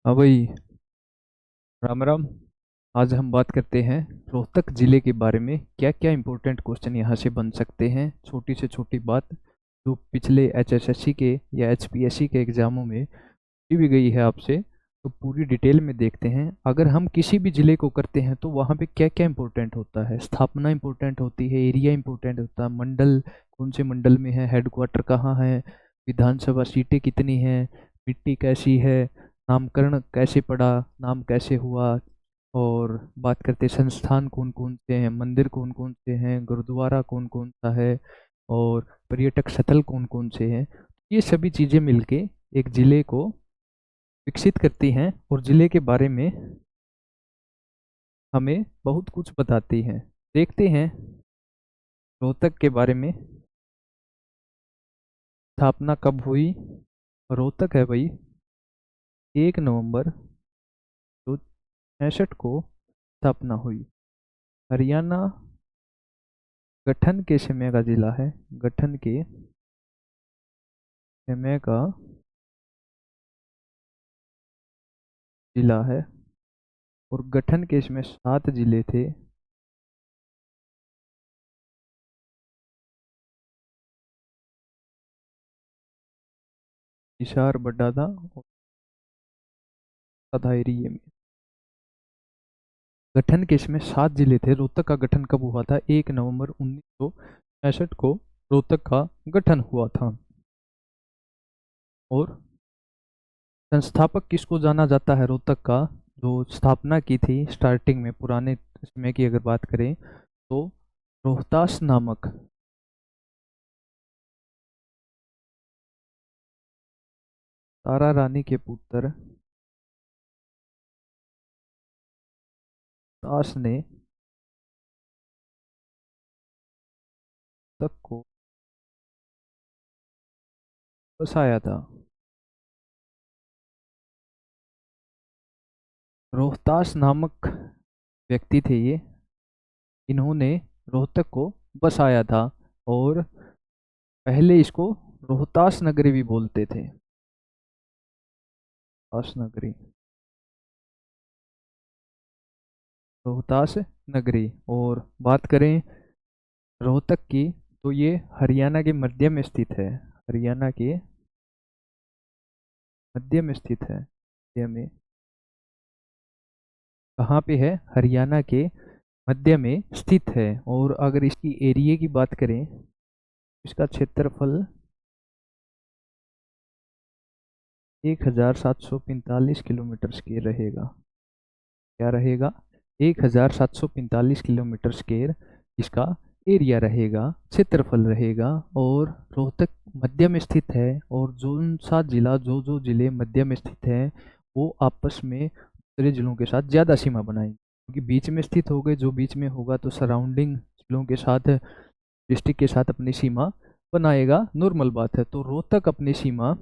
हाँ भाई। राम राम। आज हम बात करते हैं रोहतक जिले के बारे में। क्या क्या इंपॉर्टेंट क्वेश्चन यहाँ से बन सकते हैं, छोटी से छोटी बात जो पिछले एचएसएससी के या एचपीएससी के एग्जामों में पूछी भी गई है आपसे। तो पूरी डिटेल में देखते हैं। अगर हम किसी भी जिले को करते हैं तो वहाँ पे क्या क्या इंपॉर्टेंट होता है। स्थापना इंपॉर्टेंट होती है, एरिया इंपॉर्टेंट होता है, मंडल कौन से मंडल में है, हेडक्वार्टर कहाँ है, विधानसभा सीटें कितनी हैं, मिट्टी कैसी है, नामकरण कैसे पड़ा, नाम कैसे हुआ, और बात करते हैं संस्थान कौन कौन से हैं, मंदिर कौन कौन से हैं, गुरुद्वारा कौन कौन सा है, और पर्यटक स्थल कौन कौन से हैं। ये सभी चीज़ें मिलके एक जिले को विकसित करती हैं और जिले के बारे में हमें बहुत कुछ बताती हैं। देखते हैं रोहतक के बारे में। स्थापना कब हुई। रोहतक है भाई 1 नवंबर 1966 को स्थापना हुई। हरियाणा गठन के समय का जिला है। गठन के समय का जिला है। और गठन के इसमें 7 जिले थे। हिसार, बटाला और सदायरी में। गठन के इसमें 7 जिले थे। रोहतक का गठन कब हुआ था? 1 नवंबर 1965 को रोहतक का गठन हुआ था। और संस्थापक किसको जाना जाता है रोहतक का? जो स्थापना की थी स्टार्टिंग में, पुराने समय की अगर बात करें तो रोहतास नामक तारा रानी के पुत्र दास ने तक को बसाया था। रोहतास नामक व्यक्ति थे ये। इन्होंने रोहतक को बसाया था। और पहले इसको रोहतास नगरी भी बोलते थे। रोहतास नगरी, रोहतास नगरी। और बात करें रोहतक की तो ये हरियाणा के मध्य में स्थित है। हरियाणा के मध्य में स्थित है। मध्य में कहाँ पे है? हरियाणा के मध्य में स्थित है। और अगर इसकी एरिया की बात करें, इसका क्षेत्रफल 1745 किलोमीटर स्क्वायर रहेगा। क्या रहेगा? 1745 किलोमीटर स्क्वायर इसका एरिया रहेगा, क्षेत्रफल रहेगा। और रोहतक मध्य में स्थित है। और जो जो जिले मध्य में स्थित हैं वो आपस में दूसरे जिलों के साथ ज़्यादा सीमा बनाएंगे, क्योंकि बीच में स्थित हो गए। जो बीच में होगा तो सराउंडिंग जिलों के साथ, डिस्ट्रिक्ट के साथ अपनी सीमा बनाएगा, नॉर्मल बात है। तो रोहतक अपनी सीमा,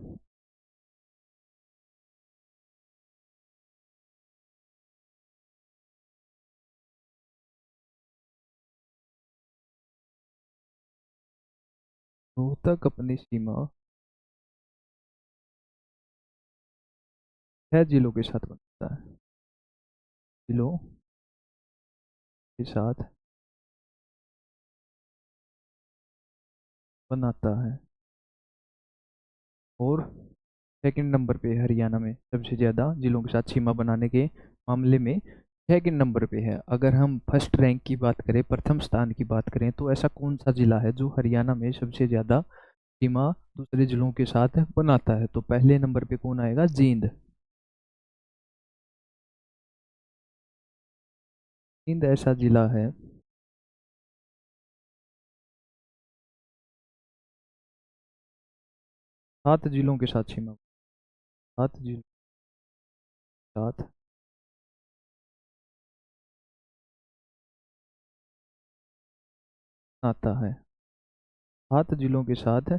रोहतक अपनी सीमा 6 जिलों के साथ बनाता है। जिलों के साथ बनाता है। और सेकंड नंबर पे हरियाणा में सबसे ज़्यादा जिलों के साथ सीमा बनाने के मामले में सेकंड नंबर पे है। अगर हम फर्स्ट रैंक की बात करें, प्रथम स्थान की बात करें, तो ऐसा कौन सा जिला है जो हरियाणा में सबसे ज़्यादा सीमा दूसरे जिलों के साथ बनाता है? तो पहले नंबर पे कौन आएगा? जींद। जींद ऐसा जिला है 7 जिलों के साथ सीमा, 7 जिलों के साथ आता है। 7 जिलों के साथ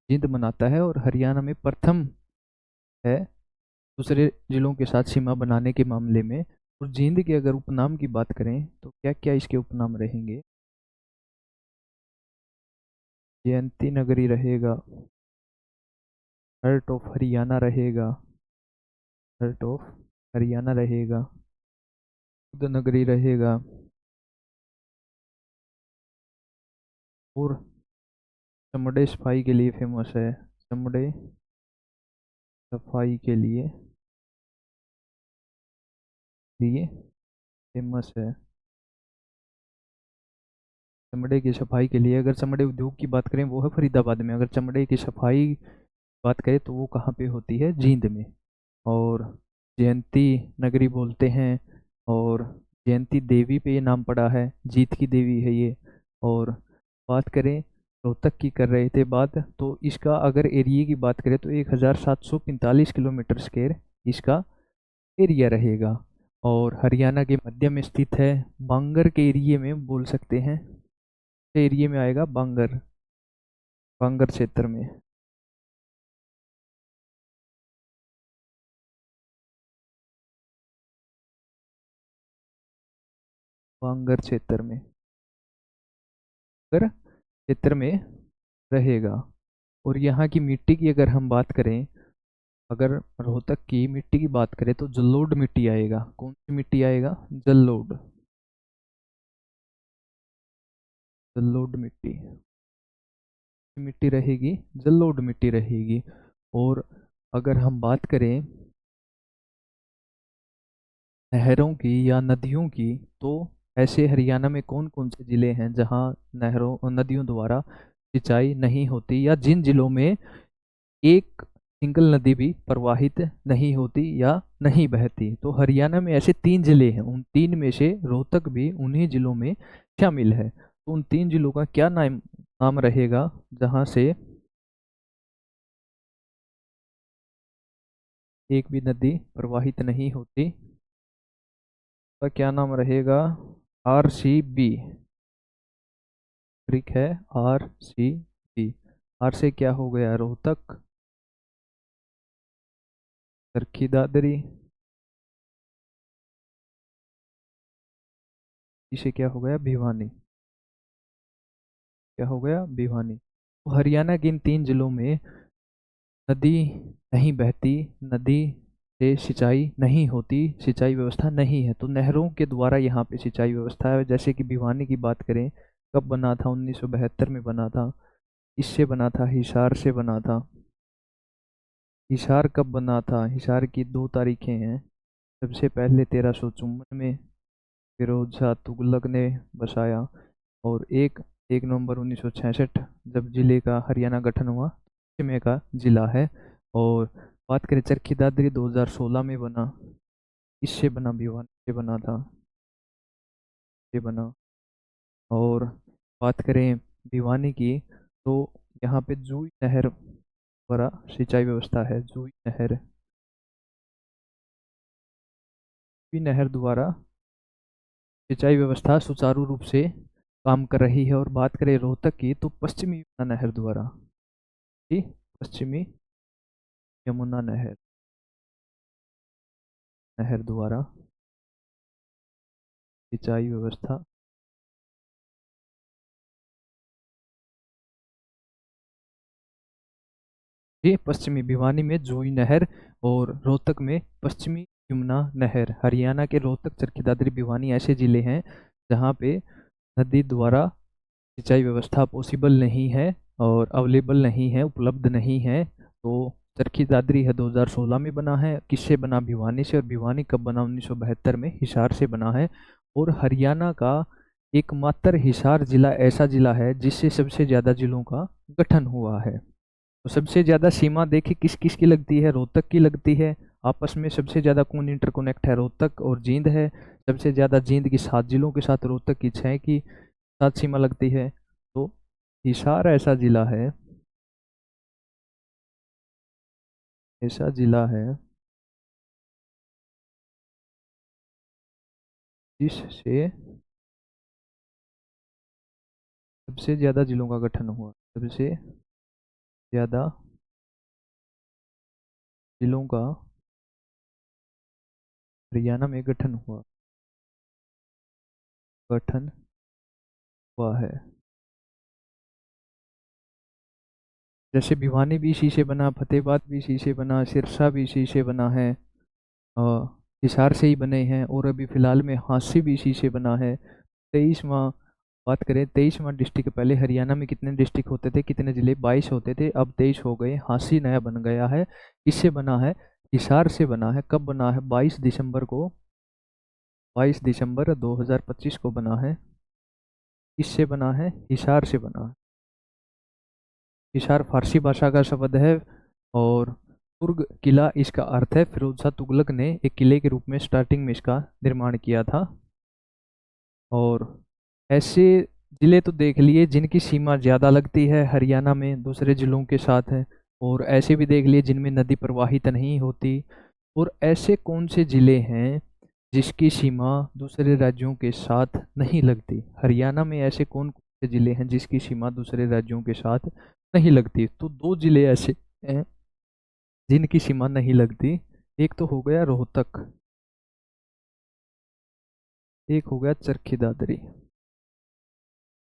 जींद बनाता है और हरियाणा में प्रथम है दूसरे जिलों के साथ सीमा बनाने के मामले में। और जींद के अगर उपनाम की बात करें तो क्या क्या इसके उपनाम रहेंगे? जयंती नगरी रहेगा, हर्ट ऑफ हरियाणा रहेगा, हर्ट ऑफ हरियाणा रहेगा, उदयनगरी रहेगा, और चमड़े सफाई के लिए फेमस है, चमड़े सफाई के लिए फेमस है। चमड़े की सफाई के लिए, अगर चमड़े उद्योग की बात करें वो है फरीदाबाद में, अगर चमड़े की सफाई बात करें तो वो कहाँ पे होती है, जींद में। और जयंती नगरी बोलते हैं, और जयंती देवी पे ये नाम पड़ा है, जीत की देवी है ये। और बात करें, रोहतक की कर रहे थे बात, तो इसका अगर एरिया की बात करें तो 1745 किलोमीटर स्क्वायर इसका एरिया रहेगा। और हरियाणा के मध्य में स्थित है, बांगर के एरिया में बोल सकते हैं, एरिया में आएगा बांगर, बांगर क्षेत्र में, बांगर क्षेत्र में, बांगर क्षेत्र में रहेगा। और यहाँ की मिट्टी की अगर हम बात करें, अगर रोहतक की मिट्टी की बात करें तो जलोढ़ मिट्टी आएगा, कौन सी मिट्टी आएगा, जलोढ़, जलोढ़ मिट्टी, मिट्टी रहेगी, जलोढ़ मिट्टी रहेगी। और अगर हम बात करें नहरों की या नदियों की, तो ऐसे हरियाणा में कौन कौन से जिले हैं जहां नहरों और नदियों द्वारा सिंचाई नहीं होती, या जिन जिलों में एक सिंगल नदी भी प्रवाहित नहीं होती या नहीं बहती। तो हरियाणा में ऐसे 3 जिले हैं, उन 3 में से रोहतक भी उन्हीं जिलों में शामिल है। तो उन 3 जिलों का क्या नाम रहेगा जहां से एक भी नदी प्रवाहित नहीं होती, का क्या नाम रहेगा, RCB, ट्रिक है, RCB। आर से क्या हो गया, रोहतक, चरखी दादरी, इसे क्या हो गया, भिवानी, क्या हो गया, भिवानी। तो हरियाणा के इन 3 जिलों में नदी नहीं बहती, नदी से सिंचाई नहीं होती, सिंचाई व्यवस्था नहीं है, तो नहरों के द्वारा यहाँ पे सिंचाई व्यवस्था है। जैसे कि भिवानी की बात करें, कब बना था, 1972 में बना था। इससे बना था, हिसार से बना था। हिसार कब बना था, हिसार की 2 तारीखें हैं। सबसे पहले 1354 में फिरोज शाह तुगलक ने बसाया, और 1 1 नवंबर 1966 जब जिले का हरियाणा गठन हुआ, पश्चिम का जिला है। और बात करें चरखी दादरी 2016 में बना, इससे बना, भिवानी से बना था, ये बना। और बात करें भिवानी की, तो यहाँ पे जूई नहर द्वारा सिंचाई व्यवस्था है, जूई नहर द्वारा सिंचाई व्यवस्था सुचारू रूप से काम कर रही है। और बात करें रोहतक की, तो पश्चिमी यमुना नहर द्वारा, जी, पश्चिमी यमुना नहर, नहर द्वारा सिंचाई व्यवस्था, ये पश्चिमी भिवानी में जूही नहर, और रोहतक में पश्चिमी यमुना नहर। हरियाणा के रोहतक, चरखी दादरी, भिवानी ऐसे जिले हैं जहाँ पे नदी द्वारा सिंचाई व्यवस्था पॉसिबल नहीं है, और अवेलेबल नहीं है, उपलब्ध नहीं है। तो चरखी दादरी है 2016 में बना है, किससे बना, भिवानी से। और भिवानी कब बना, 1972 में हिसार से बना है। और हरियाणा का एकमात्र हिसार जिला ऐसा जिला है जिससे सबसे ज़्यादा जिलों का गठन हुआ है। तो सबसे ज़्यादा सीमा देखिए किस किस की लगती है, रोहतक की लगती है। आपस में सबसे ज़्यादा कौन इंटरकनेक्ट है, रोहतक और जींद है। सबसे ज़्यादा जींद की 7 जिलों के साथ, रोहतक की 6 की साथ सीमा लगती है। तो हिसार ऐसा जिला है, ऐसा जिला है जिससे सबसे ज़्यादा जिलों का गठन हुआ, सबसे ज़्यादा जिलों का हरियाणा में गठन हुआ, गठन हुआ है। जैसे भिवानी भी इसी से बना, फतेहाबाद भी इसी से बना, सिरसा भी इसी से बना है, हिसार से ही बने हैं, और अभी फिलहाल में हांसी भी इसी से बना है। 23वां बात करें, 23वां डिस्ट्रिक्ट, पहले हरियाणा में कितने डिस्ट्रिक्ट होते थे, कितने जिले, 22 होते थे, अब 23 हो गए। हांसी नया बन गया है। किससे बना है? हिसार से बना है। कब बना है? 22 दिसंबर को, 22 दिसंबर 2025 को बना है। किससे बना है? हिसार से बना है। हिसार फारसी भाषा का शब्द है, और तुर्ग किला इसका अर्थ है। फिरोज शाह तुगलक ने एक किले के रूप में स्टार्टिंग में इसका निर्माण किया था। और ऐसे जिले तो देख लिए जिनकी सीमा ज़्यादा लगती है हरियाणा में दूसरे जिलों के साथ है, और ऐसे भी देख लिए जिनमें नदी प्रवाहित नहीं होती। और ऐसे कौन से जिले हैं जिसकी सीमा दूसरे राज्यों के साथ नहीं लगती? हरियाणा में ऐसे कौन कौन से जिले हैं जिसकी सीमा दूसरे राज्यों के साथ नहीं लगती? तो दो जिले ऐसे हैं जिनकी सीमा नहीं लगती। एक तो हो गया रोहतक, एक हो गया चरखी दादरी।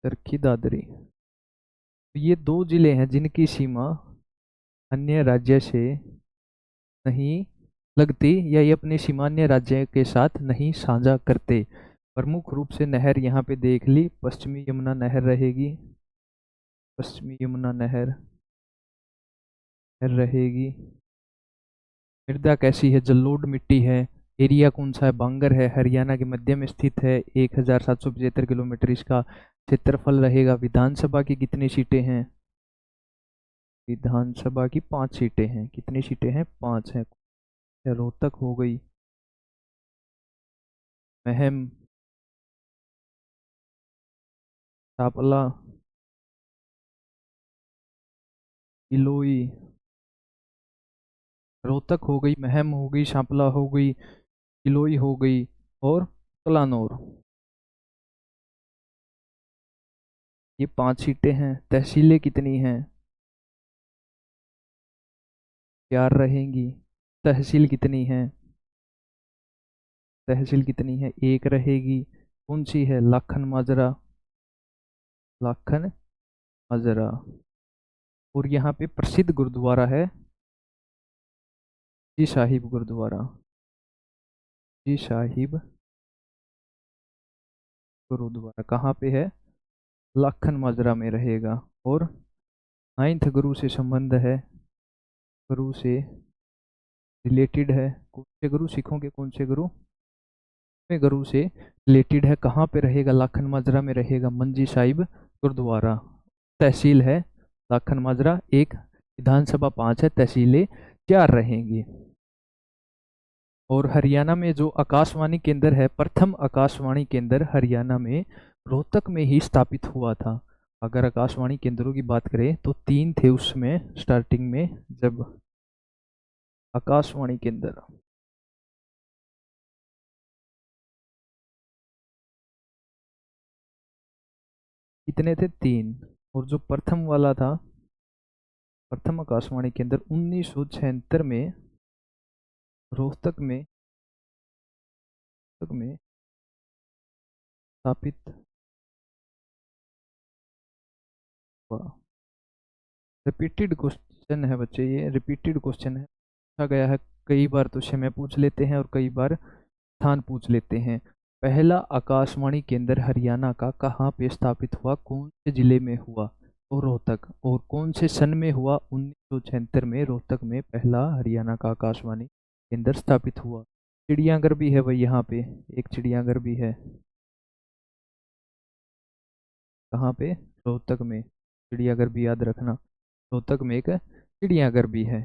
चरखी दादरी, तो ये दो जिले हैं जिनकी सीमा अन्य राज्य से नहीं लगती, या ये अपनी सीमा अन्य राज्य के साथ नहीं साझा करते। प्रमुख रूप से नहर यहाँ पे देख ली, पश्चिमी यमुना नहर रहेगी। पश्चिमी यमुना नहर रहेगी। मृदा कैसी है? जलोढ़ मिट्टी है। एरिया कौन सा है? बांगर है, हरियाणा के मध्य में स्थित है। 1775 किलोमीटर इसका क्षेत्रफल रहेगा। विधानसभा की कितनी सीटें हैं? विधानसभा की 5 सीटें हैं। कितनी सीटें हैं? 5 हैं। रोहतक हो गई, महम, सांपला, इलोई। रोहतक हो गई, महम हो गई, सांपला हो गई, इलोई हो गई, और कलानौर। ये 5 सीटें हैं। तहसीलें कितनी हैं? 4 रहेंगी। तहसील कितनी है? तहसील कितनी है? 1 रहेगी। कौन सी है? लाखन माजरा। लाखन माजरा। और यहाँ पे प्रसिद्ध गुरुद्वारा है जी साहिब गुरुद्वारा। जी साहिब गुरुद्वारा कहाँ पे है? लाखन माजरा में रहेगा। और 9th गुरु से संबंध है, गुरु से रिलेटेड है। कौन से गुरु? सिखों के कौन से गुरु? में गुरु से रिलेटेड है। कहाँ पे रहेगा? लाखन माजरा में रहेगा, मंजी साहिब गुरुद्वारा। तहसील है लाखन माजरा 1, विधानसभा 5 है, तहसीलें 4 रहेंगी। और हरियाणा में जो आकाशवाणी केंद्र है, प्रथम आकाशवाणी केंद्र हरियाणा में रोहतक में ही स्थापित हुआ था। अगर आकाशवाणी केंद्रों की बात करें तो 3 थे उसमें स्टार्टिंग में, जब आकाशवाणी केंद्र। कितने थे? 3। और जो प्रथम वाला था, प्रथम आकाशवाणी केंद्र 1976 में रोहतक में, रोहतक में स्थापित हुआ। रिपीटेड क्वेश्चन है बच्चे, ये रिपीटेड क्वेश्चन है, पूछा गया है कई बार, तो समय पूछ लेते हैं और कई बार स्थान पूछ लेते हैं। पहला आकाशवाणी केंद्र हरियाणा का कहाँ पे स्थापित हुआ? कौन से जिले में हुआ? तो रोहतक। और कौन से सन में हुआ? 1976 में रोहतक में पहला हरियाणा का आकाशवाणी केंद्र स्थापित हुआ। चिड़ियाघर भी है भाई यहाँ पे, एक चिड़ियाघर भी है। कहाँ पे? रोहतक में। चिड़ियाघर भी याद रखना, रोहतक में एक चिड़ियाघर भी है।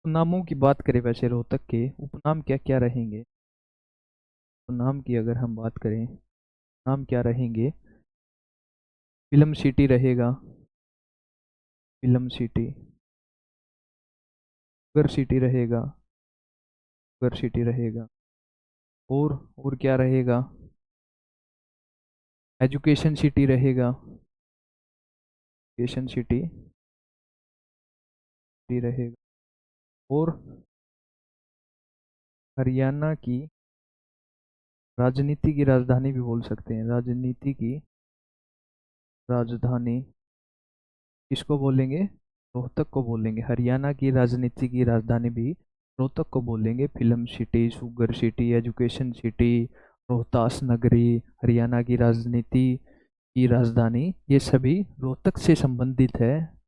नामों की बात करें, वैसे रोहतक के उपनाम क्या क्या रहेंगे? तो नाम की अगर हम बात करें, नाम क्या रहेंगे? फिल्म सिटी रहेगा, फिल्म सिटी। शुगर सिटी रहेगा, शुगर सिटी रहेगा। और क्या रहेगा? एजुकेशन सिटी रहेगा, एजुकेशन सिटी भी रहेगा। और हरियाणा की राजनीति की राजधानी भी बोल सकते हैं। राजनीति की राजधानी किसको बोलेंगे? रोहतक को बोलेंगे। हरियाणा की राजनीति की राजधानी भी रोहतक को बोलेंगे। Film city, sugar city, education city, Rohtas नगरी, हरियाणा की राजनीति की राजधानी, ये सभी रोहतक से संबंधित है।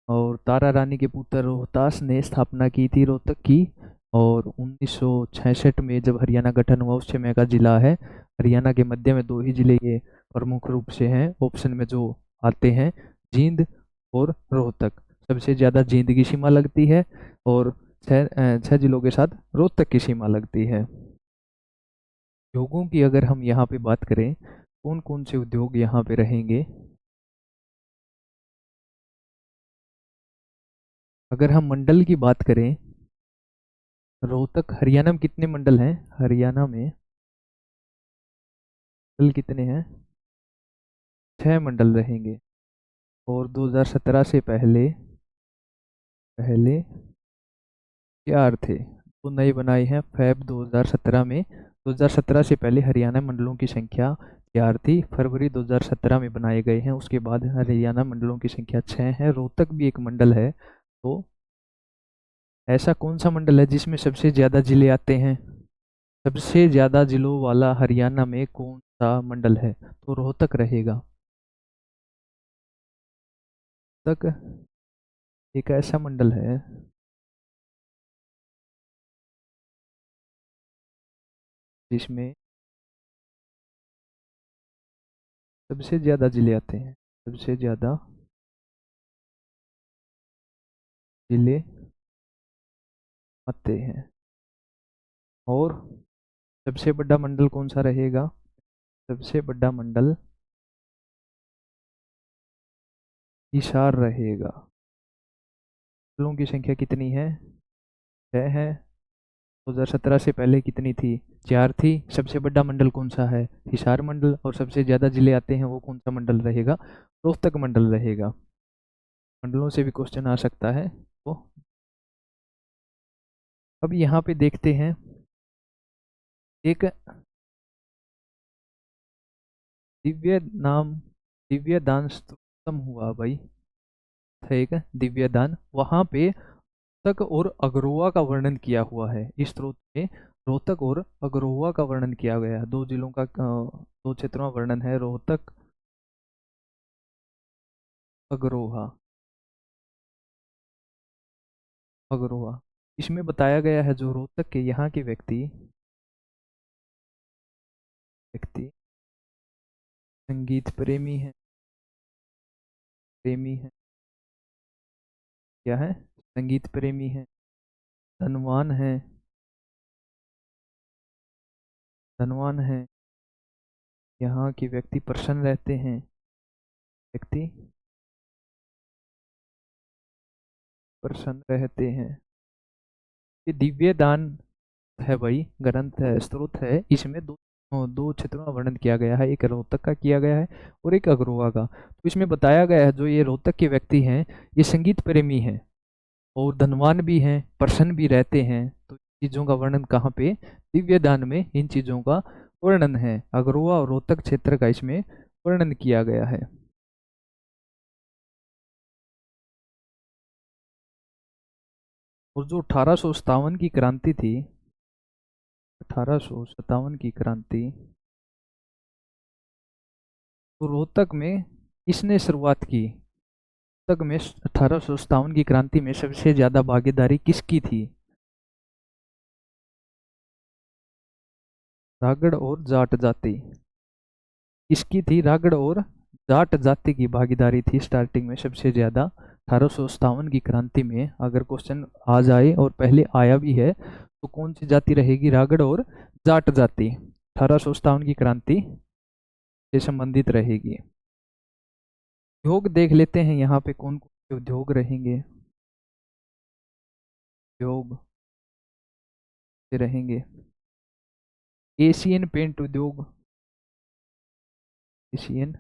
और तारा रानी के पुत्र रोहतास ने स्थापना की थी रोहतक की। और 1966 में जब हरियाणा गठन हुआ उस समय का जिला है। हरियाणा के मध्य में दो ही जिले ये प्रमुख रूप से हैं ऑप्शन में जो आते हैं, जींद और रोहतक। सबसे ज़्यादा जींद की सीमा लगती है और छह जिलों के साथ रोहतक की सीमा लगती है। उद्योगों की अगर हम यहाँ पे बात करें, कौन कौन से उद्योग यहाँ पे रहेंगे। अगर हम मंडल की बात करें, रोहतक, हरियाणा में कितने मंडल हैं? हरियाणा में मंडल कितने हैं? 6 मंडल रहेंगे। और 2017 से पहले पहले 4 थे, वो नए बनाए हैं फैब 2017 में। 2017 से पहले हरियाणा मंडलों की संख्या 4 थी, फरवरी 2017 में बनाए गए हैं। उसके बाद हरियाणा मंडलों की संख्या 6 है। रोहतक भी एक मंडल है। तो ऐसा कौन सा मंडल है जिसमें सबसे ज़्यादा जिले आते हैं? सबसे ज़्यादा जिलों वाला हरियाणा में कौन सा मंडल है? तो रोहतक रहेगा। तक एक ऐसा मंडल है जिसमें सबसे ज़्यादा जिले आते हैं। सबसे ज़्यादा जिले आते हैं। और सबसे बड़ा मंडल कौन सा रहेगा? सबसे बड़ा मंडल हिसार रहेगा। मंडलों की संख्या कितनी है? 6 है। 2017 से पहले कितनी थी? 4 थी। सबसे बड़ा मंडल कौन सा है? हिसार मंडल। और सबसे ज़्यादा जिले आते हैं वो कौन सा मंडल रहेगा? रोहतक मंडल रहेगा। मंडलों से भी क्वेश्चन आ सकता है। तो अब यहाँ पे देखते हैं, एक दिव्य नाम, दिव्य दान स्तोत्रम हुआ भाई, ठीक है, दिव्य दान। वहाँ पे रोहतक और अगरोहा का वर्णन किया हुआ है। इस स्त्रोत में रोहतक और अगरोहा का वर्णन किया गया है। दो जिलों का, दो क्षेत्रों का वर्णन है, रोहतक, अगरोहा। अगरोहा, इसमें बताया गया है जो रोहतक के यहाँ के व्यक्ति व्यक्ति संगीत प्रेमी है, प्रेमी है, क्या है? संगीत प्रेमी है, धनवान है, धनवान है, यहाँ के व्यक्ति प्रसन्न रहते हैं। व्यक्ति प्रसन्न रहते हैं। ये दिव्य दान है भाई, ग्रंथ है, स्त्रोत है। इसमें दो क्षेत्रों का वर्णन किया गया है, एक रोहतक का किया गया है और एक अग्रोहा का। तो इसमें बताया गया है जो ये रोहतक के व्यक्ति हैं, ये संगीत प्रेमी हैं और धनवान भी हैं, प्रसन्न भी रहते हैं। तो इन चीजों का वर्णन कहाँ पे? दिव्य दान में इन चीजों का वर्णन है। अग्रोहा और रोहतक क्षेत्र का इसमें वर्णन किया गया है। और जो 1857 की क्रांति थी, 1857 की क्रांति, तो रोहतक में किसने शुरुआत की? रोहतक में 1857 की क्रांति में सबसे ज्यादा भागीदारी किसकी थी? रागड़ और जाट जाति। किसकी थी? रागड़ और जाट जाति की भागीदारी थी स्टार्टिंग में सबसे ज्यादा। 1857 की क्रांति में अगर क्वेश्चन आ जाए और पहले आया भी है तो कौन सी जाति रहेगी? रागड़ और जाट जाति 1857 की क्रांति से संबंधित रहेगी। उद्योग देख लेते हैं यहाँ पे कौन कौन से उद्योग रहेंगे। उद्योग से रहेंगे एशियन पेंट उद्योग, एशियन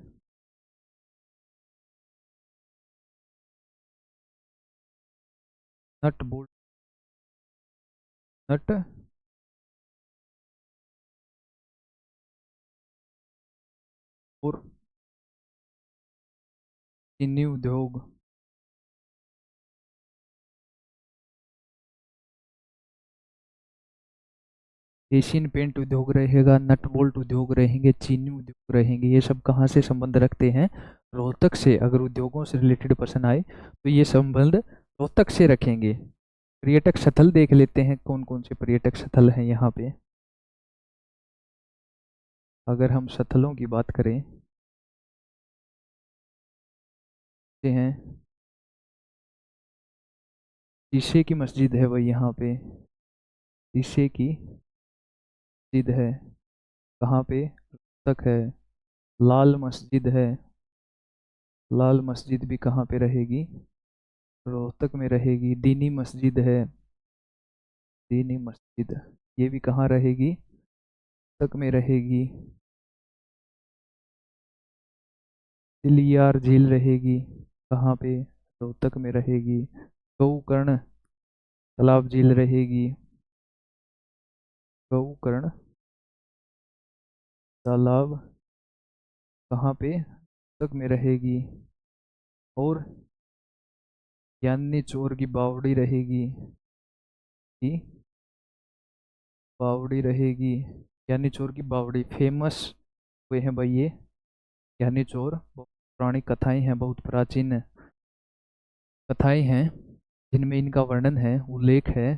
नट बोल्ट, नट और चीनी उद्योग, एशियन पेंट उद्योग रहेगा, नट बोल्ट उद्योग रहेंगे, चीनी उद्योग रहेंगे। ये सब कहाँ से संबंध रखते हैं? रोहतक से। अगर उद्योगों से रिलेटेड प्रश्न आए तो ये संबंध रोहतक से रखेंगे। पर्यटक स्थल देख लेते हैं, कौन कौन से पर्यटक स्थल हैं यहाँ पे। अगर हम स्थलों की बात करें ते हैं, शीशे की मस्जिद है भाई यहाँ पे। शीशे की मस्जिद है, कहाँ पे? रोहतक है। लाल मस्जिद है, लाल मस्जिद भी कहाँ पे रहेगी? रोहतक में रहेगी। दीनी मस्जिद है, दीनी मस्जिद, ये भी कहाँ रहेगी? रोहतक में रहेगी। तिलियार झील रहेगी, कहाँ पे? रोहतक में रहेगी। गोकर्ण तालाब झील रहेगी, गोकर्ण तालाब कहाँ पे? रोहतक में रहेगी। और यानी चोर की बावड़ी रहेगी, की बावड़ी रहेगी। यानी चोर की बावड़ी फेमस हुए हैं भाई ये ज्ञानी चोर। बहुत पुरानी कथाएं हैं, बहुत प्राचीन कथाएं हैं जिनमें इनका वर्णन है, उल्लेख है।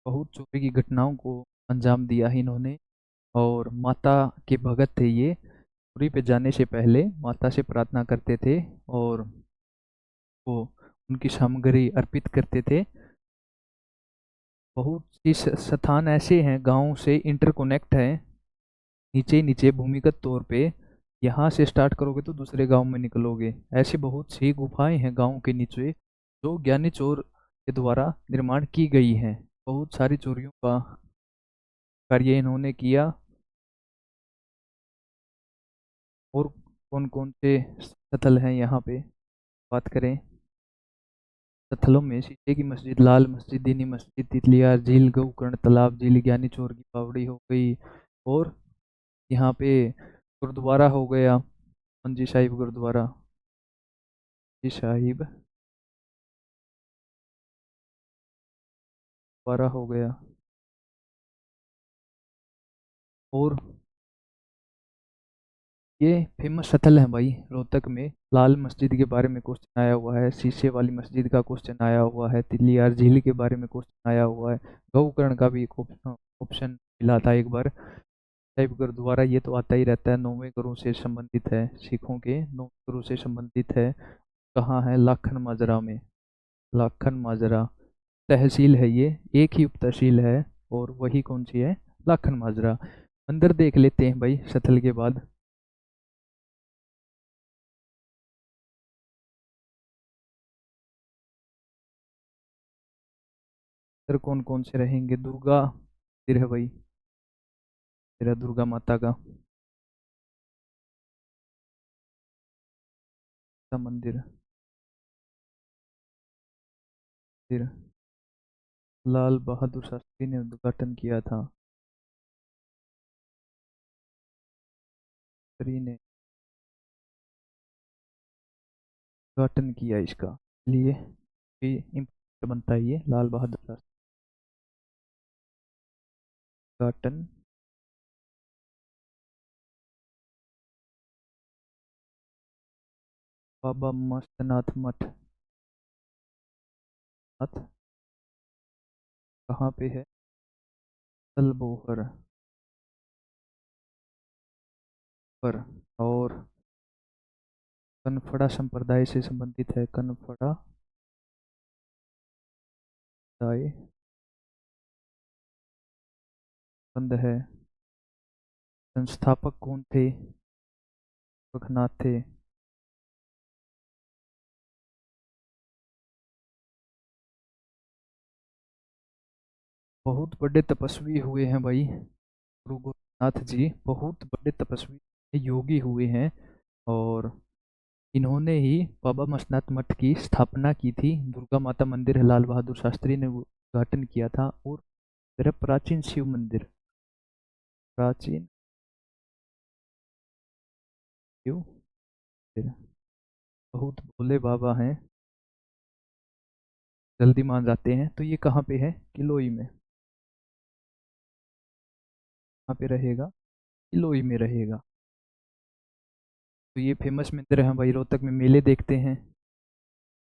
बहुत चोरी की घटनाओं को अंजाम दिया है इन्होंने। और माता के भगत थे ये। चोरी पे जाने से पहले माता से प्रार्थना करते थे और वो उनकी सामग्री अर्पित करते थे। बहुत सी स्थान ऐसे हैं गांव से इंटरकनेक्ट हैं, नीचे नीचे भूमिगत तौर पे। यहाँ से स्टार्ट करोगे तो दूसरे गांव में निकलोगे। ऐसी बहुत सी गुफाएं हैं गांव के नीचे जो ज्ञानी चोर के द्वारा निर्माण की गई हैं। बहुत सारी चोरियों का कार्य इन्होंने किया। और कौन कौन से स्थल हैं यहाँ पे बात करें? स्थलों में शीशे की मस्जिद, लाल मस्जिद, दीनी मस्जिद, तितलियार झील, गोकर्ण तालाब झील, ज्ञानी चोर की बावड़ी हो गई। और यहाँ पे गुरुद्वारा हो गया, मंजी साहिब गुरुद्वारा। जी साहिब गुरुद्वारा हो गया। और ये फेमस स्थल है भाई रोहतक में। लाल मस्जिद के बारे में क्वेश्चन आया हुआ है, शीशे वाली मस्जिद का क्वेश्चन आया हुआ है, तिलियार झील के बारे में क्वेश्चन आया हुआ है, गोकर्ण का भी एक ऑप्शन मिला था एक बार। साहिब गुरुद्वारा ये तो आता ही रहता है, 9वें गुरु से संबंधित है, सिखों के 9वें गुरु से संबंधित है। कहाँ है? लाखन माजरा में। लाखन माजरा तहसील है ये, एक ही उप तहसील है। और वही कौन सी है? लाखन माजरा। अंदर देख लेते हैं भाई स्थल के बाद। अंदर कौन कौन से रहेंगे? दुर्गा मंदिर है भाई, तेरा दुर्गा माता का मंदिर। फिर लाल बहादुर शास्त्री ने उद्घाटन किया था, शास्त्री ने उद्घाटन किया इसका, लिए भी इम्पोर्टेंट बनता है ये लाल बहादुर शास्त्री उद्घाटन। बाबा मस्तनाथ मठ, नाथ कहाँ पे है? तलबोहर पर। और कनफड़ा संप्रदाय से संबंधित है, कनफड़ा संप्रदाय संबंध है। संस्थापक कौन थे? गोरखनाथ थे। बहुत बड़े तपस्वी हुए हैं भाई गुरु गोरखनाथ जी, बहुत बड़े तपस्वी योगी हुए हैं। और इन्होंने ही बाबा मस्तनाथ मठ की स्थापना की थी। दुर्गा माता मंदिर है, लाल बहादुर शास्त्री ने वो उद्घाटन किया था। और मेरा प्राचीन शिव मंदिर, प्राचीन शिव मंदिर, बहुत भोले बाबा हैं, जल्दी मान जाते हैं। तो ये कहाँ पे है? किलोई में। कहाँ पे रहेगा, किलोई में रहेगा। तो ये फेमस मंदिर है भाई। रोहतक में मेले देखते हैं,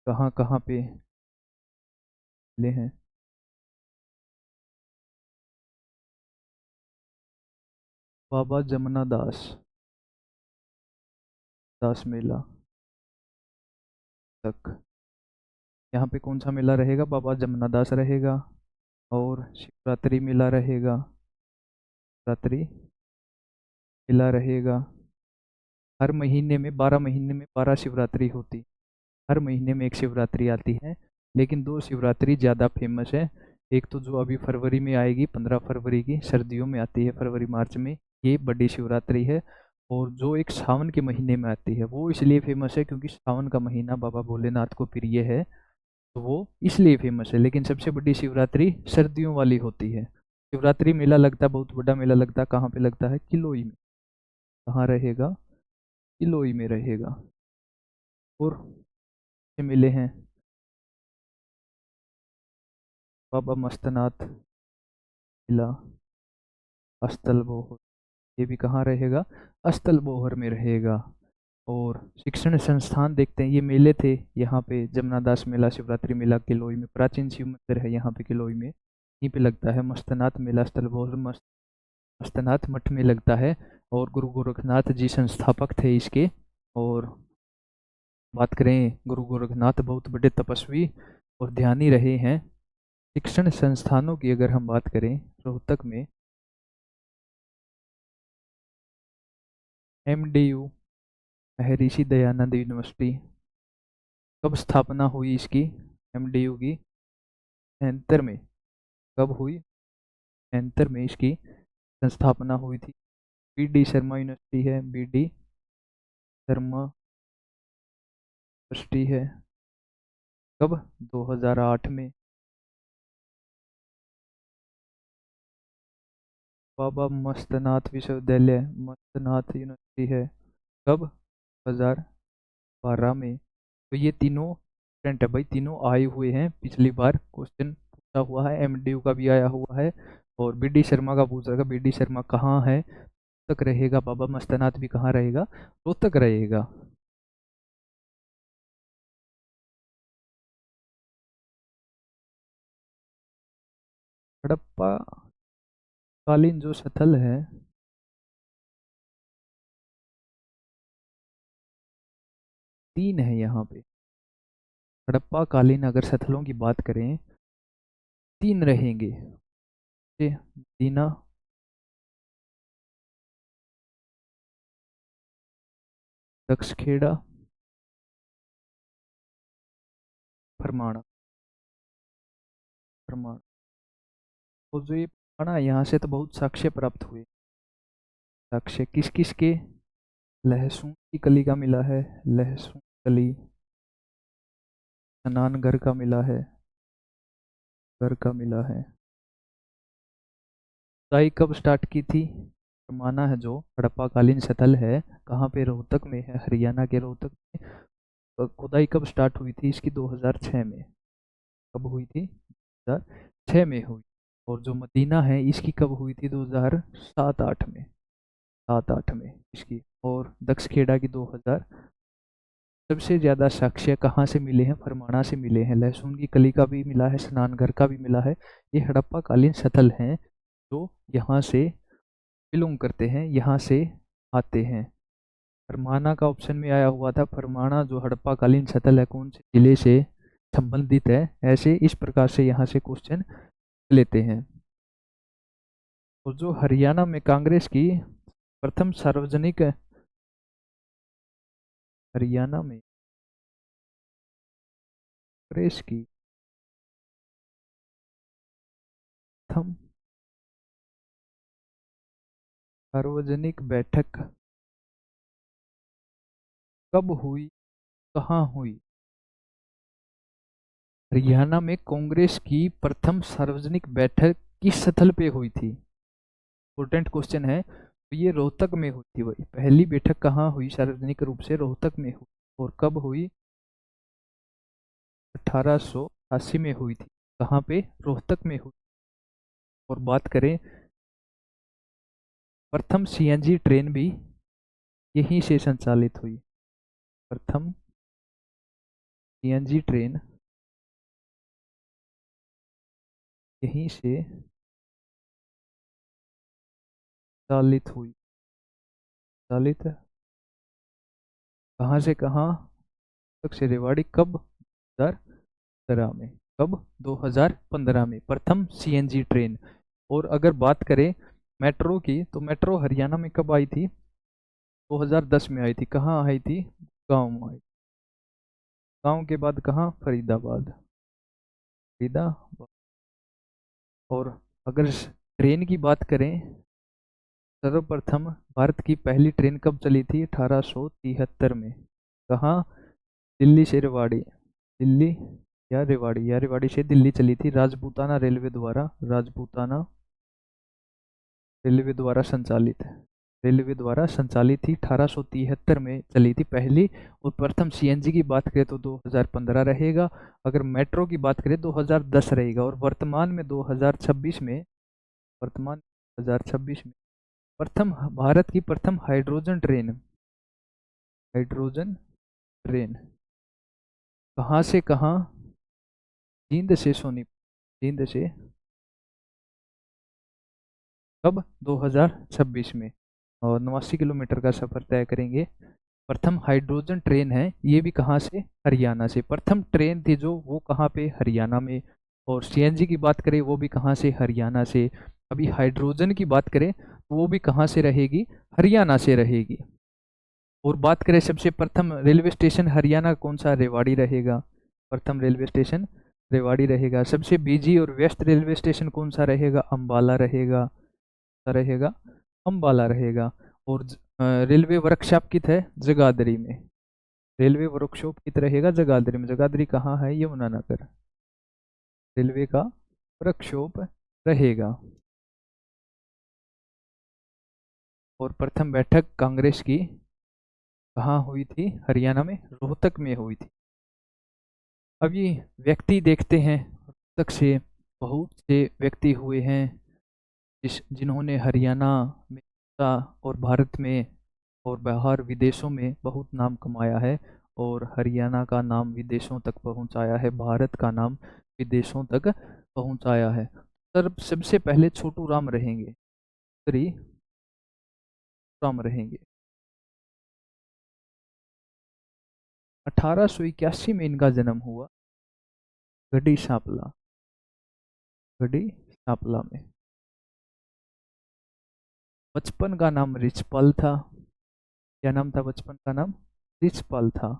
कहाँ कहाँ पे मेले हैं। बाबा जमुना दास मेला तक, यहाँ पे कौन सा मेला रहेगा, बाबा जमुना दास रहेगा। और शिवरात्रि मेला रहेगा, रात्रि मेला रहेगा। हर महीने में 12 महीने में 12 शिवरात्रि होती, हर महीने में एक शिवरात्रि आती है। लेकिन दो शिवरात्रि ज़्यादा फेमस है। एक तो जो अभी फरवरी में आएगी, 15 फरवरी की, सर्दियों में आती है फरवरी मार्च में, ये बड़ी शिवरात्रि है। और जो एक सावन के महीने में आती है वो इसलिए फेमस है क्योंकि सावन का महीना बाबा भोलेनाथ को प्रिय है, तो वो इसलिए फेमस है। लेकिन सबसे बड़ी शिवरात्रि सर्दियों वाली होती है। शिवरात्रि मेला लगता है, बहुत बड़ा मेला लगता है। कहाँ पे लगता है, किलोई में। कहाँ रहेगा, किलोई में रहेगा। और ये मिले हैं बाबा मस्तनाथ किला, अस्तल बोहर, ये भी कहाँ रहेगा, अस्तल बोहर में रहेगा। और शिक्षण संस्थान देखते हैं, ये मेले थे यहाँ पे, जमुना दास मेला, शिवरात्रि मेला किलोई में, प्राचीन शिव मंदिर है यहाँ पे किलोई में, यहीं पे लगता है। मस्तनाथ मेला अस्तल बोहर मस्तनाथ मठ में लगता है। और गुरु गोरखनाथ जी संस्थापक थे इसके। और बात करें, गुरु गोरखनाथ बहुत बड़े तपस्वी और ध्यानी रहे हैं। शिक्षण संस्थानों की अगर हम बात करें, रोहतक में MDU, महर्षि दयानंद यूनिवर्सिटी, कब स्थापना हुई इसकी, MDU की, 73 में। कब हुई, 73 में इसकी संस्थापना हुई थी। BD शर्मा यूनिवर्सिटी है, BD शर्मा यूनिवर्सिटी है। कब, 2008 में। बाबा मस्तनाथ विश्वविद्यालय, मस्तनाथ यूनिवर्सिटी है। कब, 2012 में। तो ये तीनों स्टूडेंट है भाई, तीनों आए हुए हैं, पिछली बार क्वेश्चन पूछा हुआ है, MDU का भी आया हुआ है। और BD शर्मा का पूछ रहा, BD शर्मा कहाँ है, तक रहेगा। बाबा मस्तनाथ भी कहाँ रहेगा, रोहतक रहेगा। हड़प्पा कालीन जो स्थल है, 3 है यहाँ पे। हड़प्पा कालीन अगर स्थलों की बात करें, 3 रहेंगे। ये दीना, दक्षखेड़ा, फरमाणा। फरमाणा, तो जो ये फरमाणा, यहाँ से तो बहुत साक्ष्य प्राप्त हुए। साक्ष्य किस किस के, लहसुन की कली का मिला है, लहसुन कली। स्नान घर का मिला है, घर का मिला है। खुदाई कब स्टार्ट की थी, माना है जो हड़प्पाकालीन स्थल है, कहाँ पे, रोहतक में है, हरियाणा के रोहतक में। खुदाई कब स्टार्ट हुई थी इसकी, 2006 में। कब हुई थी, 2006 में हुई। और जो मदीना है इसकी कब हुई थी, 2007-8 में, 7-8 में इसकी। और दक्षखेड़ा की 2000। सबसे ज़्यादा साक्ष्य कहाँ से मिले हैं, फरमाना से मिले हैं। लहसुन की कली का भी मिला है, स्नानघर का भी मिला है। ये हड़प्पा कालीन स्थल हैं जो यहाँ से बिलोंग करते हैं, यहाँ से आते हैं। फरमाना का ऑप्शन में आया हुआ था, फरमाना जो हड़प्पा कालीन स्थल है कौन से जिले से संबंधित है, ऐसे इस प्रकार से यहाँ से क्वेश्चन लेते हैं। और जो हरियाणा में कांग्रेस की प्रथम सार्वजनिक, हरियाणा में कांग्रेस की प्रथम सार्वजनिक बैठक कब हुई, कहाँ हुई। हरियाणा में कांग्रेस की प्रथम सार्वजनिक बैठक किस स्थल पे हुई थी, इंपोर्टेंट क्वेश्चन है। तो ये रोहतक में हुई थी भाई, पहली बैठक कहाँ हुई सार्वजनिक रूप से, रोहतक में हुई। और कब हुई, 1888 में हुई थी। कहाँ पे, रोहतक में हुई। और बात करें प्रथम सीएनजी ट्रेन भी यहीं से संचालित हुई। प्रथम सीएनजी ट्रेन यहीं से चालित हुई। चालित कहाँ से कहाँ तक से? रेवाड़ी। कब? 2015 में। कब? 2015 में प्रथम सीएनजी ट्रेन। और अगर बात करें मेट्रो की, तो मेट्रो हरियाणा में कब आई थी? 2010 में आई थी। कहाँ आई थी? गांव में आई। गांव के बाद कहाँ? फरीदाबाद। फरीदाबाद। और अगर ट्रेन की बात करें, सर्वप्रथम भारत की पहली ट्रेन कब चली थी? 1873 में। कहाँ? दिल्ली से रेवाड़ी। दिल्ली या रेवाड़ी से दिल्ली चली थी, राजपूताना रेलवे द्वारा। राजपूताना रेलवे द्वारा संचालित। रेलवे द्वारा संचालित थी, 1873 में चली थी पहली। और प्रथम सीएनजी की बात करें तो 2015 रहेगा। अगर मेट्रो की बात करें 2010 रहेगा। और वर्तमान में 2026 में, वर्तमान 2026 में प्रथम, भारत की प्रथम हाइड्रोजन ट्रेन। हाइड्रोजन ट्रेन कहाँ से कहाँ? जींद से सोनीपत। जींद से। कब? 2026 में। और 89 किलोमीटर का सफर तय करेंगे। प्रथम हाइड्रोजन ट्रेन है, ये भी कहाँ से? हरियाणा से। प्रथम ट्रेन थी जो, वो कहाँ पे? हरियाणा में। और सीएनजी की बात करें वो भी कहाँ से? हरियाणा से। अभी हाइड्रोजन की बात करें तो वो भी कहाँ से रहेगी? हरियाणा से रहेगी। और बात करें सबसे प्रथम रेलवे स्टेशन हरियाणा का कौन सा? रेवाड़ी रहेगा। प्रथम रेलवे स्टेशन रेवाड़ी रहेगा। सबसे बिजी और व्यस्त रेलवे स्टेशन कौन सा रहेगा? अंबाला रहेगा। रहेगा अंबाला रहेगा। और रेलवे वर्कशॉप कित है? जगाधरी में। रेलवे वर्कशॉप कित रहेगा? जगाधरी में। जगाधरी कहाँ है? यमुनानगर। रेलवे का वर्कशॉप रहेगा। और प्रथम बैठक कांग्रेस की कहाँ हुई थी? हरियाणा में, रोहतक में हुई थी। अभी व्यक्ति देखते हैं, रोहतक से बहुत से व्यक्ति हुए हैं जिन्होंने हरियाणा में और भारत में और बाहर विदेशों में बहुत नाम कमाया है। और हरियाणा का नाम विदेशों तक पहुंचाया है, भारत का नाम विदेशों तक पहुंचाया है। सर सबसे पहले छोटू राम रहेंगे। श्री राम रहेंगे। 1881 में इनका जन्म हुआ। गढ़ी सांपला। गढ़ी सांपला में। बचपन का नाम रिचपाल था। क्या नाम था बचपन का नाम? रिचपाल था।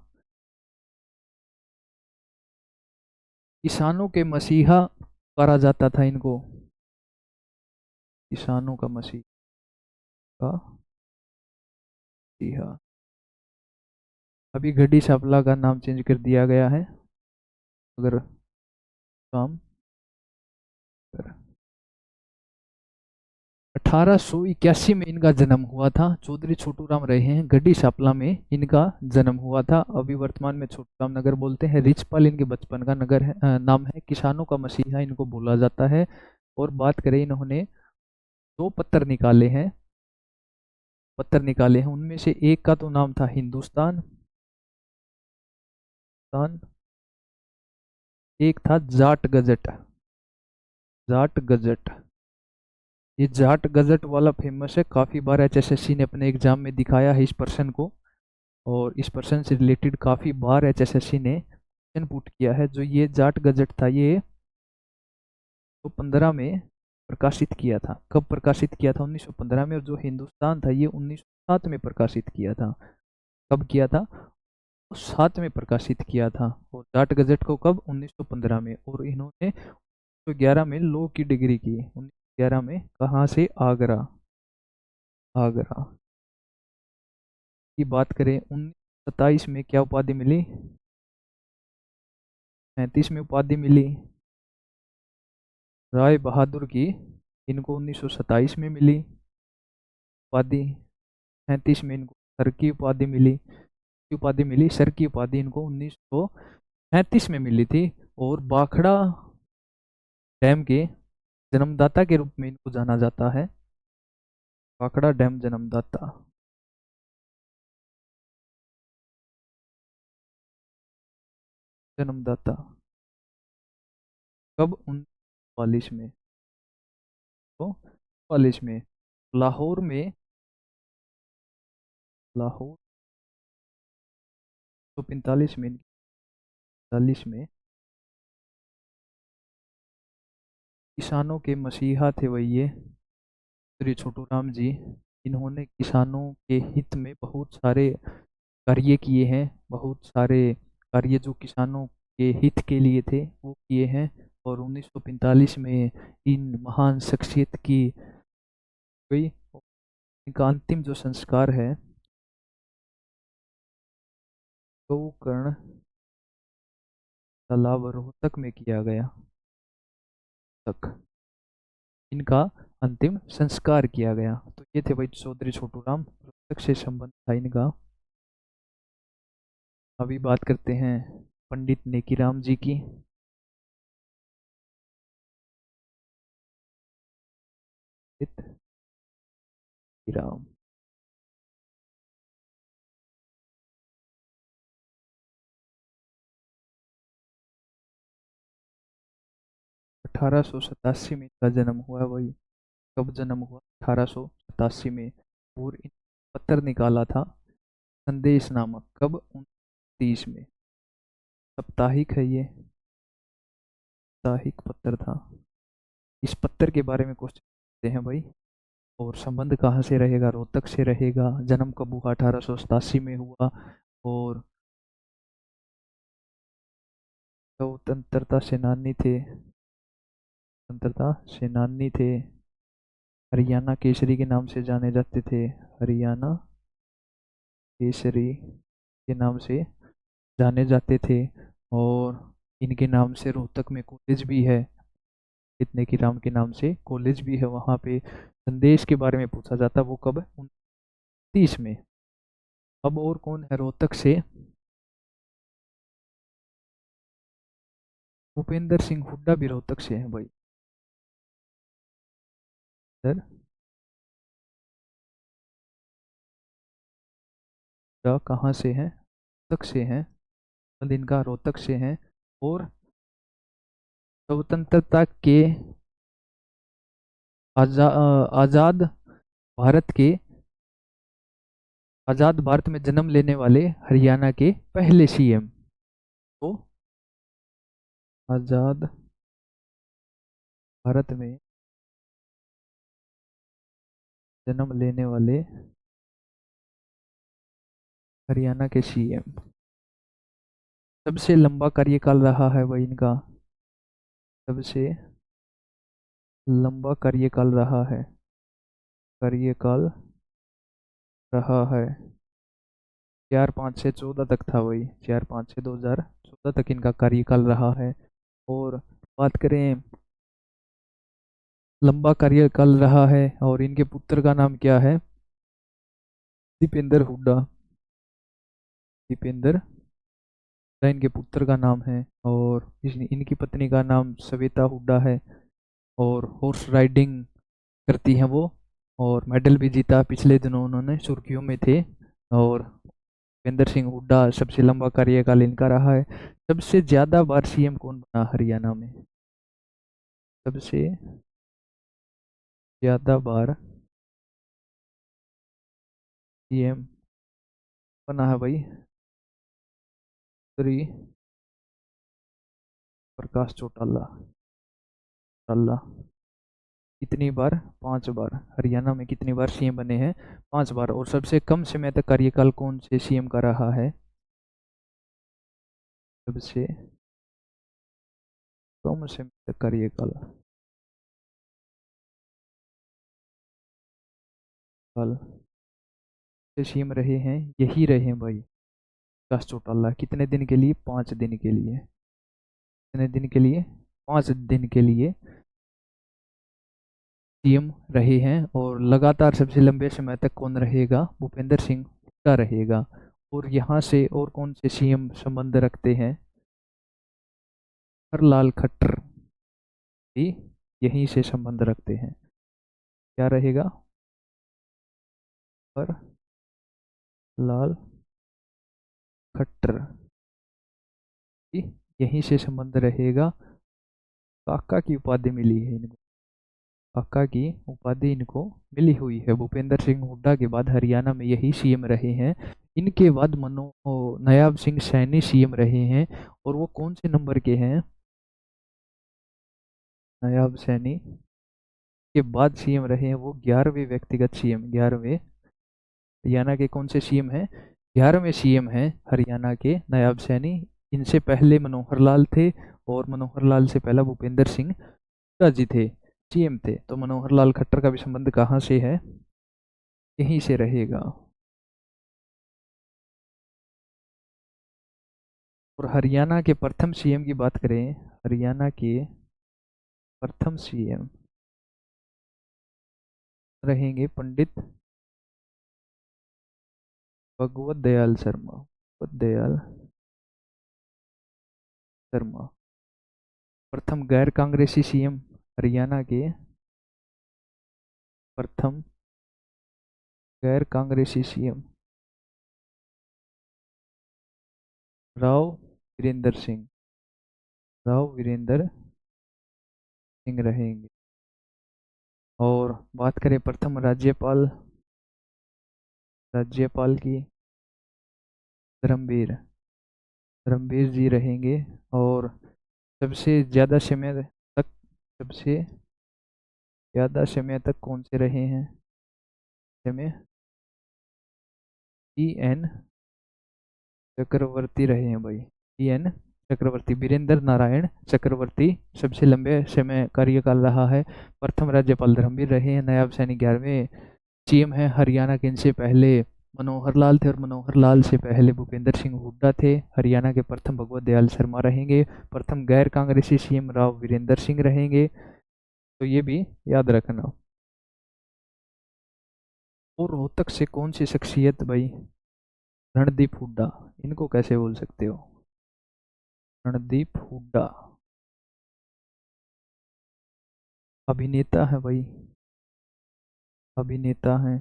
किसानों के मसीहा कहा जाता था इनको। किसानों का मसीहा। मसीहा। अभी गढ़ी सांपला का नाम चेंज कर दिया गया है। अगर काम कर 1881 में इनका जन्म हुआ था। चौधरी छोटू राम रहे हैं। गढ़ी सांपला में इनका जन्म हुआ था। अभी वर्तमान में छोटू राम नगर बोलते हैं। रिचपाल इनके बचपन का नगर है, नाम है। किसानों का मसीहा इनको बोला जाता है। और बात करें, इन्होंने दो पत्र निकाले हैं। पत्र निकाले हैं, उनमें से एक का तो नाम था हिंदुस्तान। एक था जाट गजट। जाट गजट। ये जाट गजट वाला फेमस है, काफी बार एचएसएससी ने अपने एग्जाम में दिखाया है इस पर्सन को। और इस पर्सन से रिलेटेड काफी बार एचएसएससी ने क्वेश्चन पुट किया है। जो ये जाट गजट था, ये तो 15 में प्रकाशित किया था। कब प्रकाशित किया था? 1915 में। और जो हिंदुस्तान था, ये 1907 में प्रकाशित किया था। कब किया था? 7 में प्रकाशित किया था। और जाट गजट को कब? 1915 में। और इन्होंने 1911 में लॉ की डिग्री की। 1911 में कहाँ से? आगरा। आगरा की बात करें, 1927 में क्या उपाधि मिली? 37 में उपाधि मिली राय बहादुर की। इनको 1927 में मिली उपाधि। 37 में इनको सर की उपाधि मिली। की उपाधि मिली सर की उपाधि इनको 1935 में मिली थी। और बाखड़ा डैम के जन्मदाता के रूप में इनको जाना जाता है। भाखड़ा डैम जन्मदाता। जन्मदाता कब? 1944 में। तो 1944 में लाहौर में। लाहौर 1945 में, 45 में। किसानों के मसीहा थे वही ये श्री छोटू राम जी। इन्होंने किसानों के हित में बहुत सारे कार्य किए हैं। बहुत सारे कार्य जो किसानों के हित के लिए थे वो किए हैं। और 1945 में इन महान शख्सियत की हुई। इनका अंतिम जो संस्कार है गोकर्ण तालाब रोहतक में किया गया। तक इनका अंतिम संस्कार किया गया। तो ये थे भाई चौधरी छोटू राम, रोहतक से संबंध था इनका। अभी बात करते हैं पंडित नेकीराम जी की। पंडित नेकीराम 1887 में इनका जन्म हुआ। वही कब जन्म हुआ? 1887 में। और इन पत्र निकाला था संदेश नामक। कब? 1930 में। साप्ताहिक है ये, साप्ताहिक पत्र था। इस पत्र के बारे में क्वेश्चन पूछते हैं भाई। और संबंध कहाँ से रहेगा? रोहतक से रहेगा। जन्म कब हुआ? 1887 में हुआ। और स्वतंत्रता सेनानी थे, स्वतंत्रता सेनानी थे। हरियाणा केसरी के नाम से जाने जाते थे। हरियाणा केसरी के नाम से जाने जाते थे। और इनके नाम से रोहतक में कॉलेज भी है। इतने की राम के नाम से कॉलेज भी है वहाँ पे। संदेश के बारे में पूछा जाता, वो कब? 1930 में। अब और कौन है रोहतक से? भूपेंद्र सिंह हुड्डा भी रोहतक से हैं भाई। सर हुड्डा कहाँ से हैं? रोहतक से हैं। इनका रोहतक से हैं। और स्वतंत्रता के आजाद भारत के, आजाद भारत में जन्म लेने वाले हरियाणा के पहले सीएम। तो आजाद भारत में जन्म लेने वाले हरियाणा के सीएम। सबसे लंबा कार्यकाल रहा है वह इनका। सबसे लंबा कार्यकाल रहा है, कार्यकाल रहा है 4 5 6 14 तक था। वही 4 5 6 2014 तक इनका कार्यकाल रहा है। और बात करें, लंबा कार्यकाल रहा है। और इनके पुत्र का नाम क्या है? दीपेंद्र हुड्डा। दीपेंद्र हुड्डा इनके पुत्र का नाम है। और इनकी पत्नी का नाम सविता हुड्डा है। और हॉर्स राइडिंग करती हैं वो। और मेडल भी जीता, पिछले दिनों उन्होंने सुर्खियों में थे। और भूपेंद्र सिंह हुड्डा सबसे लंबा कार्यकाल इनका रहा है। सबसे ज्यादा बार सीएम कौन बना हरियाणा में? सबसे ज्यादा बार सीएम बना है भाई श्री प्रकाश चौटाला। चौटाला कितनी बार? 5 बार। हरियाणा में कितनी बार सीएम बने हैं? 5 बार। और सबसे कम समय तक कार्यकाल कौन से सीएम का रहा है? सबसे कम समय तक कार्यकाल काल से सीएम रहे हैं, यही रहे हैं भाई प्रकाश चौटाला। कितने दिन के लिए? 5 दिन के लिए। कितने दिन के लिए? 5 दिन के लिए सीएम रहे हैं। और लगातार सबसे लंबे समय तक कौन रहेगा? भूपेंद्र सिंह हुड्डा रहेगा। और यहाँ से और कौन से सीएम संबंध रखते हैं? हरलाल खट्टर भी यहीं से संबंध रखते हैं। क्या रहेगा? पर लाल खट्टर, यहीं से संबंध रहेगा। काका की उपाधि मिली है इनको, काका की उपाधि इनको मिली हुई है। भूपेंद्र सिंह हुड्डा के बाद हरियाणा में यही सीएम रहे हैं। इनके बाद नायाब सिंह सैनी सीएम रहे हैं। और वो कौन से नंबर के हैं? नायाब सैनी के बाद सीएम रहे हैं वो 11वें व्यक्तिगत सीएम, 11वें। हरियाणा के कौन से सीएम हैं? 11वें सीएम हैं हरियाणा के नायाब सैनी। इनसे पहले मनोहर लाल थे, और मनोहर लाल से पहला भूपेंद्र सिंह हुड्डा जी थे, सीएम थे। तो मनोहर लाल खट्टर का भी संबंध कहाँ से है? यहीं से रहेगा। और हरियाणा के प्रथम सीएम की बात करें, हरियाणा के प्रथम सीएम रहेंगे पंडित भगवत दयाल शर्मा, भगवत दयाल शर्मा। प्रथम गैर कांग्रेसी सीएम हरियाणा के, प्रथम गैर कांग्रेसी सीएम राव वीरेंद्र सिंह, राव वीरेंद्र सिंह रहेंगे। और बात करें प्रथम राज्यपाल, राज्यपाल की, धर्मवीर, धर्मवीर जी रहेंगे। और सबसे ज्यादा समय तक, सबसे ज्यादा समय तक कौन से रहे हैं? समय एन चक्रवर्ती रहे हैं भाई, एन चक्रवर्ती, वीरेंद्र नारायण चक्रवर्ती सबसे लंबे समय कार्यकाल रहा है। प्रथम राज्यपाल धर्मवीर रहे हैं। नायब सैनी 11वें सीएम है हरियाणा के। इनसे पहले मनोहर लाल थे, और मनोहर लाल से पहले भूपेंद्र सिंह हुड्डा थे। हरियाणा के प्रथम भगवत दयाल शर्मा रहेंगे। प्रथम गैर कांग्रेसी सीएम राव वीरेंद्र सिंह रहेंगे। तो ये भी याद रखना। और रोहतक से कौन सी शख्सियत भाई? रणदीप हुड्डा, इनको कैसे बोल सकते हो? रणदीप हुड्डा अभिनेता है भाई, अभिनेता हैं,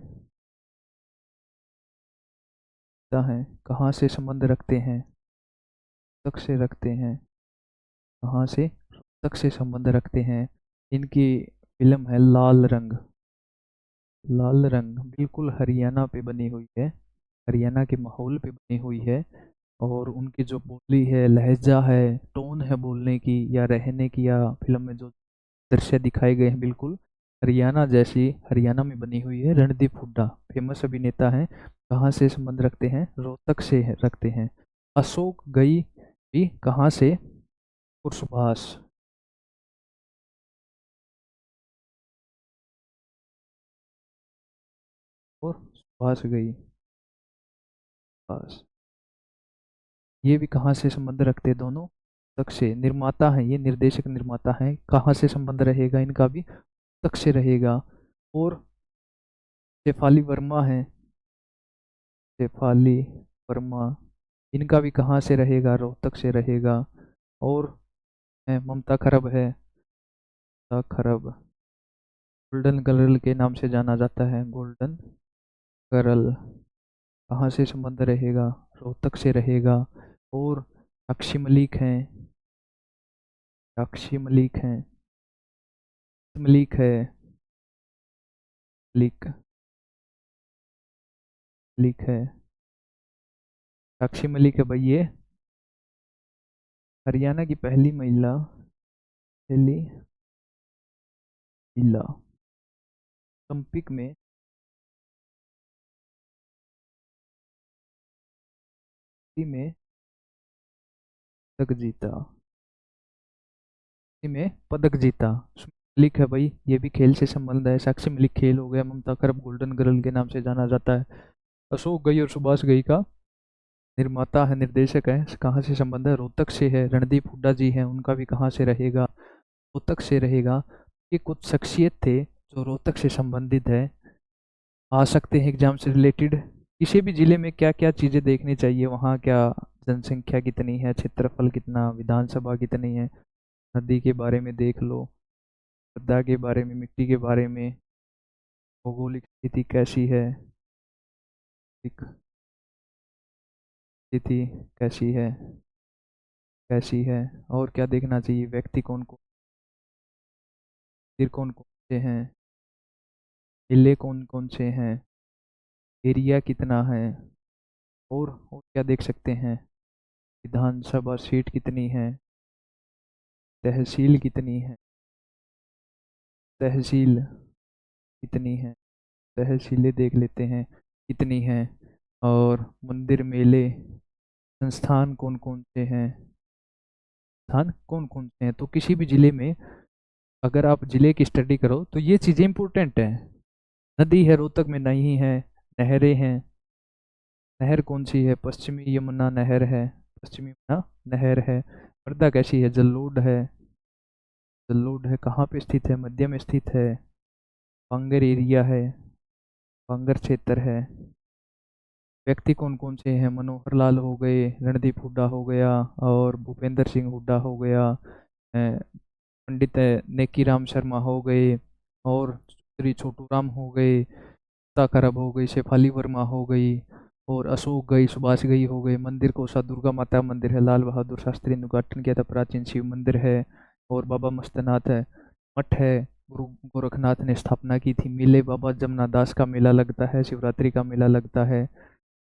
हैं। कहाँ से संबंध रखते हैं? तक से रखते हैं। कहाँ से? तक से संबंध रखते हैं। इनकी फिल्म है लाल रंग, लाल रंग बिल्कुल हरियाणा पे बनी हुई है, हरियाणा के माहौल पे बनी हुई है। और उनकी जो बोली है, लहजा है, टोन है बोलने की या रहने की, या फिल्म में जो दृश्य दिखाए गए हैं, बिल्कुल हरियाणा जैसी हरियाणा में बनी हुई है। रणदीप हुड्डा फेमस अभिनेता हैं। कहाँ से संबंध रखते हैं? रोहतक से रखते हैं। अशोक गई भी कहाँ से? और सुभाष, और सुभाष गई, सुभाष, ये भी कहाँ से संबंध रखते हैं दोनों? तक से। निर्माता है ये, निर्देशक निर्माता है। कहाँ से संबंध रहेगा इनका भी? तक से रहेगा। और शेफाली वर्मा है, शेफाली वर्मा, इनका भी कहाँ से रहेगा? रोहतक से रहेगा। और ममता खरब है, ममता खरब गोल्डन गर्ल के नाम से जाना जाता है, गोल्डन गर्ल। कहाँ से संबंध रहेगा? रोहतक से रहेगा। और साक्षी मलिक हैं, साक्षी मलिक हैं, मलिक है, मलिक, मलिक है, साक्षी मलिक है भाई। ये हरियाणा की पहली महिला, पहली महिला ओलंपिक में पदक जीता, में पदक जीता। मलिक है भाई, ये भी खेल से संबंध है। साक्षी मलिक खेल हो गया। ममता खरब गोल्डन गर्ल के नाम से जाना जाता है। अशोक गई और सुभाष गई का निर्माता है, निर्देशक है। कहाँ से संबंध है? रोहतक से है। रणदीप हुड्डा जी हैं, उनका भी कहाँ से रहेगा? रोहतक से रहेगा। ये कुछ शख्सियत थे जो रोहतक से संबंधित है। आ सकते हैं एग्जाम से रिलेटेड। किसी भी जिले में क्या क्या चीज़ें देखनी चाहिए, वहाँ क्या जनसंख्या कितनी है, क्षेत्रफल कितना, विधानसभा कितनी है, नदी के बारे में देख लो, मृदा के बारे में, मिट्टी के बारे में, भौगोलिक स्थिति कैसी है, एक स्थिति कैसी है, कैसी है। और क्या देखना चाहिए, व्यक्ति कौन कौन, मंदिर कौन कौन से हैं, किले कौन कौन से हैं, एरिया कितना है, और क्या देख सकते हैं, विधानसभा सीट कितनी है, तहसील कितनी है, तहसील कितनी है, तहसीलें देख लेते हैं कितनी हैं। और मंदिर, मेले, संस्थान कौन कौन से हैं, स्थान कौन कौन से हैं। तो किसी भी जिले में अगर आप जिले की स्टडी करो तो ये चीज़ें इंपॉर्टेंट हैं। नदी है, रोहतक में नहीं है। नहरें हैं, नहर कौन सी है, पश्चिमी यमुना नहर है, पश्चिमी यमुना नहर है। वर्धा कैसी है, जलोढ़ है, जलोढ़ है, कहाँ पे स्थित है, मध्य में स्थित है। पांगर एरिया है, पांगर क्षेत्र है। व्यक्ति कौन कौन से हैं, मनोहर लाल हो गए, रणदीप हुड्डा हो गया, और भूपेंद्र सिंह हुड्डा हो गया, पंडित नेकीराम शर्मा हो गए, और श्री छोटू राम हो गए, खरब हो गई, शेफाली वर्मा हो गई, और अशोक गई, सुभाष गई हो गए। मंदिर कोसा दुर्गा माता मंदिर है, लाल बहादुर शास्त्री ने उद्घाटन किया था, प्राचीन शिव मंदिर है। और बाबा मस्तनाथ है, मठ है, गुरु गोरखनाथ ने स्थापना की थी। मेले, बाबा जमुना दास का मेला लगता है, शिवरात्रि का मेला लगता है,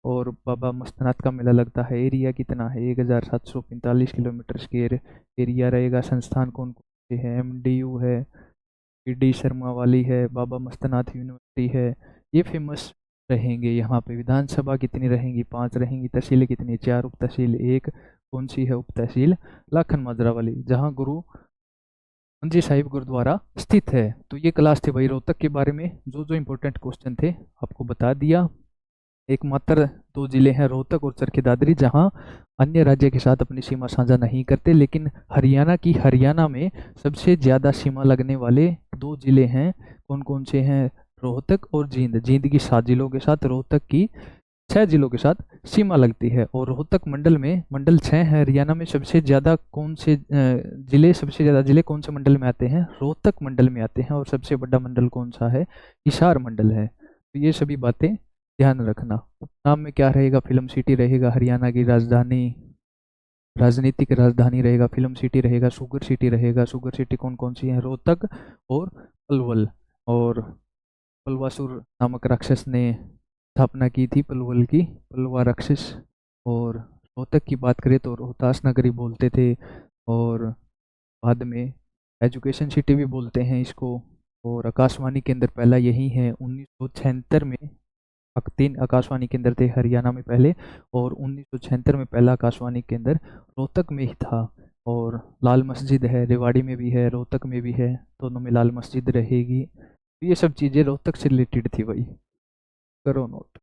और बाबा मस्तनाथ का मेला लगता है। एरिया कितना है, 1745 किलोमीटर स्क्वायर एरिया रहेगा। संस्थान कौन कौन से है, एमडीयू है, पीडी शर्मा वाली है, बाबा मस्तनाथ यूनिवर्सिटी है। ये फेमस रहेंगे। यहाँ पे विधानसभा कितनी रहेंगी, 5 रहेंगी। तहसीलें कितनी, 4 उप तहसील, एक कौन सी है उप तहसील, लाखन माजरा वाली, जहाँ गुरु मंजी साहिब गुरुद्वारा स्थित है। तो ये क्लास थी भाई रोहतक के बारे में, जो जो इंपॉर्टेंट क्वेश्चन थे आपको बता दिया। एकमात्र 2 जिले हैं, रोहतक और चरखी दादरी, जहां अन्य राज्य के साथ अपनी सीमा साझा नहीं करते। लेकिन हरियाणा में सबसे ज़्यादा सीमा लगने वाले 2 जिले हैं। कौन कौन से हैं, रोहतक और जींद। जींद की 7 जिलों के साथ, रोहतक की 6 जिलों के साथ सीमा लगती है। और रोहतक मंडल में, मंडल 6 है। हरियाणा में सबसे ज़्यादा कौन से जिले, सबसे ज़्यादा जिले कौन से मंडल में आते हैं, रोहतक मंडल में आते हैं। और सबसे बड़ा मंडल कौन सा है, हिसार मंडल है। तो ये सभी बातें ध्यान रखना। उपनाम में क्या रहेगा, फिल्म सिटी रहेगा, हरियाणा की राजधानी, राजनीतिक राजधानी रहेगा, फिल्म सिटी रहेगा, शुगर सिटी रहेगा। शुगर सिटी कौन कौन सी है, रोहतक और पलवल। और पलवासुर नामक राक्षस ने स्थापना की थी पलवल की, पलवा राक्षस। और रोहतक की बात करें तो रोहतास नगरी बोलते थे, और बाद में एजुकेशन सिटी भी बोलते हैं इसको। और आकाशवाणी केंद्र पहला यही है, 1976 में 3 आकाशवाणी केंद्र थे हरियाणा में पहले, और 1976 में पहला आकाशवाणी केंद्र रोहतक में ही था। और लाल मस्जिद है, रेवाड़ी में भी है, रोहतक में भी है, दोनों में लाल मस्जिद रहेगी। तो ये सब चीज़ें रोहतक से रिलेटेड थी भाई, करो नोट।